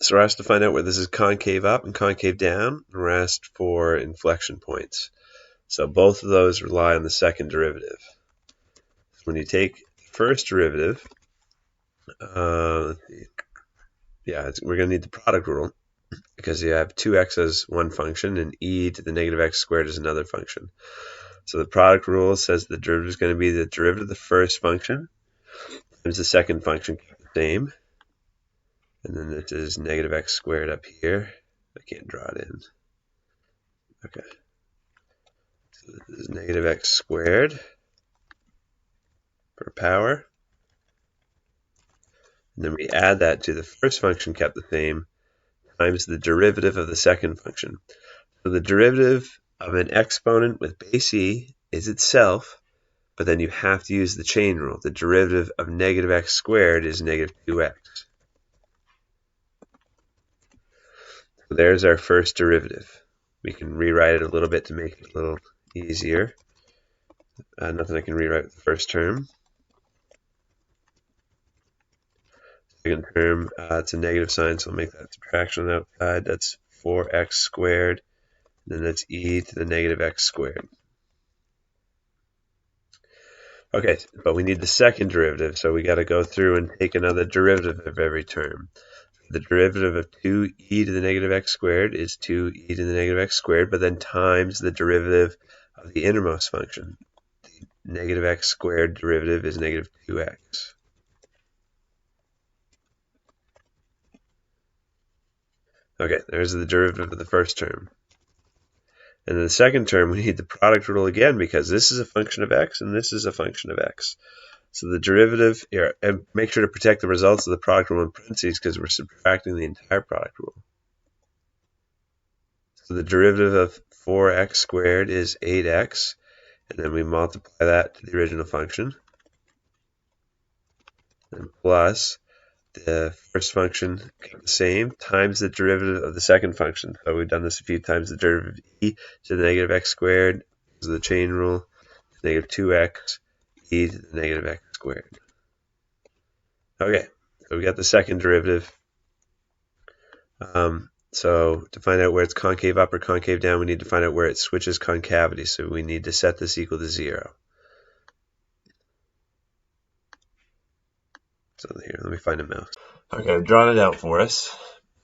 So we're asked to find out where this is concave up and concave down, and we're asked for inflection points. So both of those rely on the second derivative. When you take the first derivative, we're going to need the product rule because you have 2x as one function and e to the negative x squared is another function. So the product rule says the derivative is going to be the derivative of the first function times the second function, keep the same. And then this is negative x squared up here. I can't draw it in. Okay. So this is negative x squared per power. And then we add that to the first function kept the same times the derivative of the second function. So the derivative of an exponent with base e is itself, but then you have to use the chain rule. The derivative of negative x squared is negative 2x. So there's our first derivative. We can rewrite it a little bit to make it a little easier. Nothing I can rewrite with the first term. Second term, it's a negative sign, so I'll make that subtraction on the outside. That's 4x squared. And then that's e to the negative x squared. Okay, but we need the second derivative, so we got to go through and take another derivative of every term. The derivative of 2e to the negative x squared is 2e to the negative x squared, but then times the derivative of the innermost function. The negative x squared derivative is negative 2x. Okay, there's the derivative of the first term. And in the second term, we need the product rule again because this is a function of x and this is a function of x. So the derivative here, and make sure to protect the results of the product rule in parentheses because we're subtracting the entire product rule. So the derivative of 4x squared is 8x, and then we multiply that to the original function. And plus the first function kept the same times the derivative of the second function. So we've done this a few times. The derivative of e to the negative x squared is the chain rule, negative 2x, e to the negative x squared. Okay, so we got the second derivative. So to find out where it's concave up or concave down, we need to find out where it switches concavity. So we need to set this equal to 0. So here, let me find a mouse. Okay, I've drawn it out for us.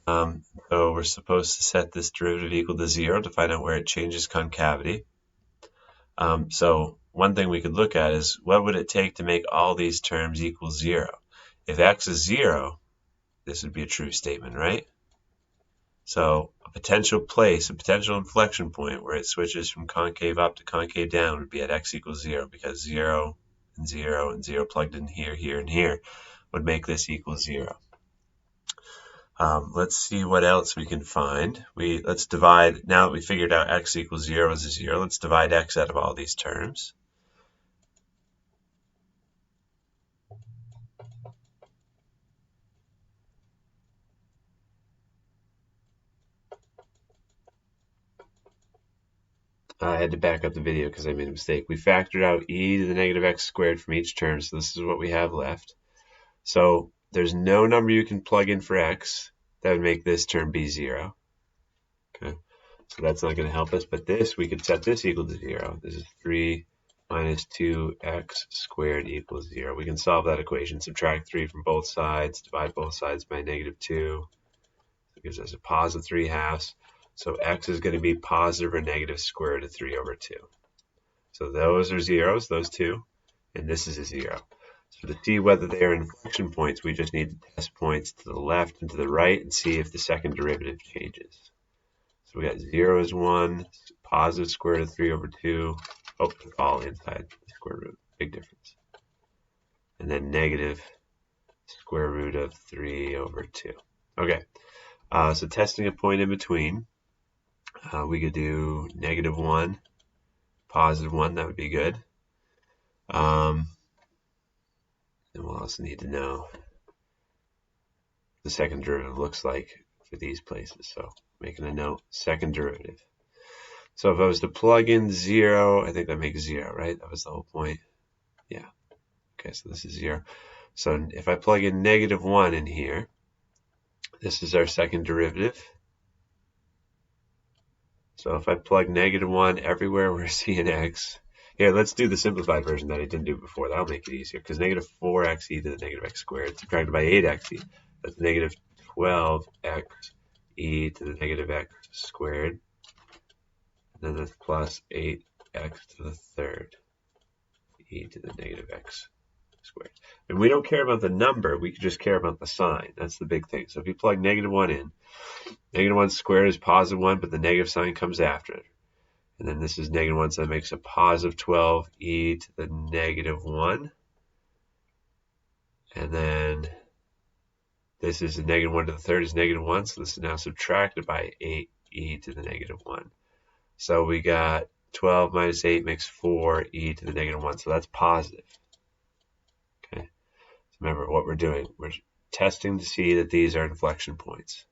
So we're supposed to set this derivative equal to 0 to find out where it changes concavity. So one thing we could look at is what would it take to make all these terms equal 0? If x is 0, this would be a true statement, right? So a potential place, a potential inflection point where it switches from concave up to concave down would be at x equals 0 because 0 and 0 and 0 plugged in here, here, and here would make this equal 0. Let's see what else we can find. Let's divide, now that we figured out x equals 0 is a 0, let's divide x out of all these terms. I had to back up the video because I made a mistake. We factored out e to the negative x squared from each term, so this is what we have left. So there's no number you can plug in for x that would make this term be 0. Okay, so that's not going to help us, but this, we could set this equal to 0. This is 3 minus 2x squared equals 0. We can solve that equation. Subtract 3 from both sides, divide both sides by negative 2. It gives us a positive 3/2. So x is going to be positive or negative square root of 3 over 2. So those are zeros, those two, and this is a 0. So to see whether they are inflection points, we just need to test points to the left and to the right and see if the second derivative changes. So we got 0 is 1, positive square root of 3 over 2. Oh, it's all inside the square root. Big difference. And then negative square root of 3 over 2. Okay, so testing a point in between. We could do negative 1, positive 1, that would be good. And we'll also need to know the second derivative looks like for these places. So making a note, second derivative. So if I was to plug in 0, I think that makes 0, right? That was the whole point. Yeah. Okay, so this is 0. So if I plug in negative 1 in here, This is our second derivative. So if I plug -1 everywhere we're seeing x. Here, let's do the simplified version that I didn't do before. That'll make it easier, because -4x e to the negative x squared subtracted by 8x e. That's -12x e to the negative x squared. And then that's plus 8x to the third e to the negative x squared. And we don't care about the number, we just care about the sign. That's the big thing. So if you plug -1 in, -1 squared is +1, but the negative sign comes after it. And then this is -1, so that makes a positive 12 e to the -1. And then this is a -1 to the third is -1, so this is now subtracted by 8 e to the -1. So we got 12 minus 8 makes 4 e to the -1, so that's positive. Okay. So remember what we're doing. We're testing to see that these are inflection points.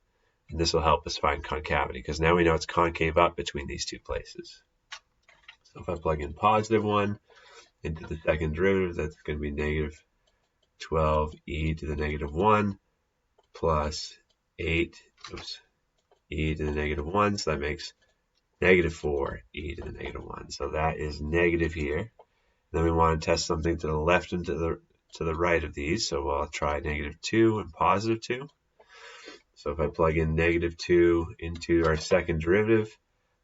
And this will help us find concavity, because now we know it's concave up between these two places. So if I plug in +1 into the second derivative, that's going to be -12 e to the -1 plus 8 e to the -1. So that makes -4 e to the -1. So that is negative here. Then we want to test something to the left and to the right of these. So I'll try -2 and +2. So if I plug in -2 into our second derivative,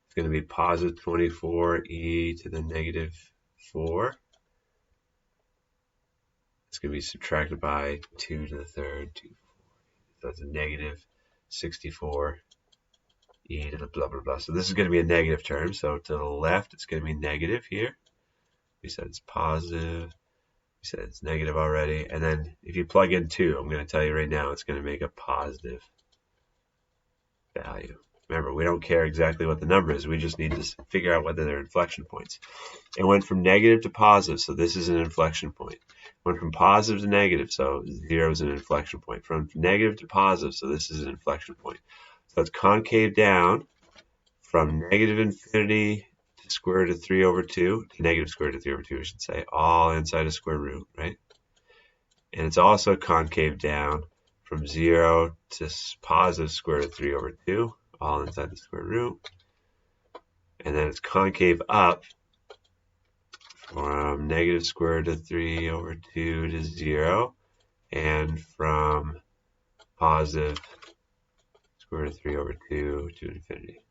it's going to be +24 e to the -4. It's going to be subtracted by 2 to the third, 2, 4. So that's a -64 e to the blah, blah, blah. So this is going to be a negative term. So to the left, it's going to be negative here. We said it's positive. We said it's negative already. And then if you plug in 2, I'm going to tell you right now, it's going to make a positive value. Remember, we don't care exactly what the number is. We just need to figure out whether they're inflection points. It went from negative to positive, so this is an inflection point. It went from positive to negative, so 0 is an inflection point. From negative to positive, so this is an inflection point. So it's concave down from -infinity to square root of 3/2, to negative square root of 3/2, I should say, all inside a square root, right? And it's also concave down from 0 to positive square root of 3/2, all inside the square root. And then it's concave up from negative square root of 3/2 to 0, and from positive square root of 3/2 to infinity.